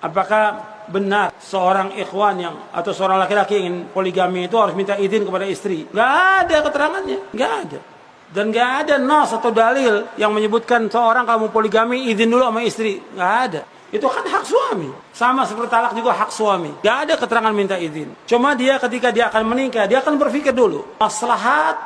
Apakah benar seorang ikhwan atau seorang laki-laki ingin poligami itu harus minta izin kepada istri? Nggak ada keterangannya, nggak ada. Dan nggak ada nas atau dalil yang menyebutkan seorang kalau mau poligami izin dulu sama istri. Nggak ada. Itu kan hak suami. Sama seperti talak juga hak suami. Nggak ada keterangan minta izin. Cuma dia ketika dia akan menikah, dia akan berpikir dulu maslahat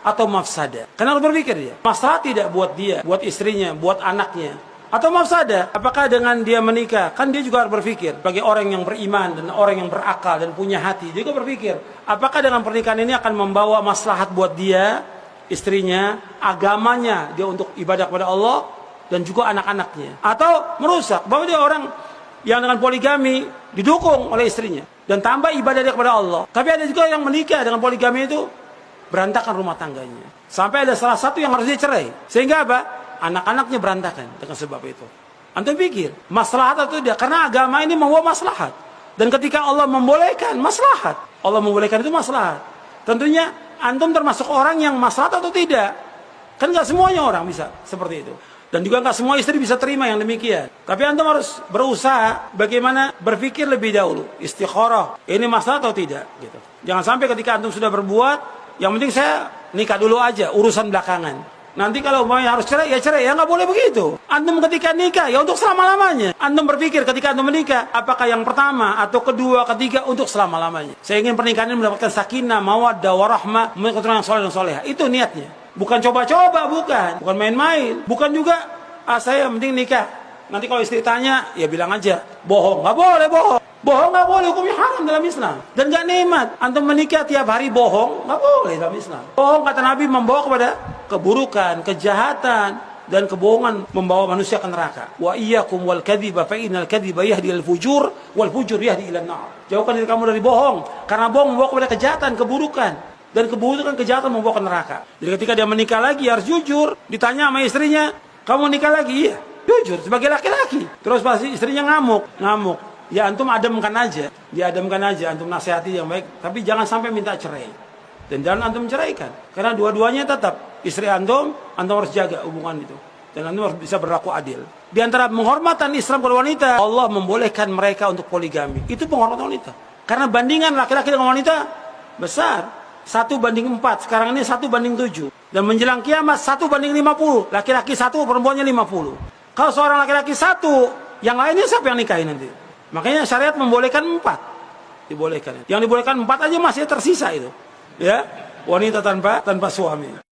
atau mafsadah. Karena harus berpikir dia. Maslahat tidak buat dia, buat istrinya, buat anaknya. Atau mafsadah, apakah dengan dia menikah, kan dia juga harus berpikir. Bagi orang yang beriman dan orang yang berakal dan punya hati, dia juga berpikir, apakah dengan pernikahan ini akan membawa maslahat buat dia, istrinya, agamanya, dia untuk ibadah kepada Allah, dan juga anak-anaknya. Atau merusak, bahwa dia orang yang dengan poligami didukung oleh istrinya, dan tambah ibadah dia kepada Allah. Tapi ada juga yang menikah dengan poligami itu, berantakan rumah tangganya. Sampai ada salah satu yang harus dicerai. Sehingga apa? Anak-anaknya berantakan dengan sebab itu. Antum pikir, maslahat atau tidak? Karena agama ini membawa maslahat. Dan ketika Allah membolehkan, maslahat. Allah membolehkan itu maslahat. Tentunya antum termasuk orang yang maslahat atau tidak. Kan nggak semuanya orang bisa seperti itu. Dan juga nggak semua istri bisa terima yang demikian. Tapi antum harus berusaha bagaimana berpikir lebih dahulu. Istikharah, ini maslahat atau tidak? Gitu. Jangan sampai ketika antum sudah berbuat, yang penting saya nikah dulu aja, urusan belakangan. Nanti kalau mau harus cerai, ya cerai. Ya nggak boleh begitu. Antum ketika nikah, ya untuk selama-lamanya. Antum berpikir ketika antum menikah, apakah yang pertama, atau kedua, ketiga, untuk selama-lamanya. Saya ingin pernikahan ini mendapatkan sakinah, mawaddah, warahmah, memiliki yang soleh dan soleha. Itu niatnya. Bukan coba-coba, bukan. Bukan main-main. Bukan juga, saya penting nikah. Nanti kalau istri tanya, ya bilang aja, bohong. Nggak boleh bohong. Bohong nggak boleh, hukumnya haram dalam Islam. Dan nggak nikmat. Antum menikah tiap hari bohong, nggak boleh dalam Islam. Bohong kata Nabi membawa kepada keburukan, kejahatan, dan kebohongan membawa manusia ke neraka. Wa iyyakum wal kadhiba fa innal kadhiba yahdi al fujur wal fujur yahdi ila nar. Jauhkan diri kamu dari bohong, karena bohong membawa kepada kejahatan, keburukan. Dan keburukan, kejahatan membawa ke neraka. Jadi ketika dia menikah lagi harus jujur. Ditanya sama istrinya, kamu menikah lagi? Iya, jujur sebagai laki-laki. Terus pasti istrinya ngamuk. Ya antum ademkan aja, diademkan aja, antum nasihati yang baik, tapi jangan sampai minta cerai. Dan jangan antum ceraikan, karena dua-duanya tetap istri antum harus jaga hubungan itu. Dan antum harus bisa berlaku adil. Di antara penghormatan Islam kepada wanita, Allah membolehkan mereka untuk poligami. Itu penghormatan wanita. Karena bandingan laki-laki dengan wanita besar. 1:4, sekarang ini 1:7. Dan menjelang kiamat 1:50. Laki-laki 1, perempuannya 50. Kalau seorang laki-laki 1, yang lainnya siapa yang nikahin nanti? Makanya syariat membolehkan 4. Dibolehkan. Yang dibolehkan 4 aja masih tersisa itu. Ya, wanita tanpa suami.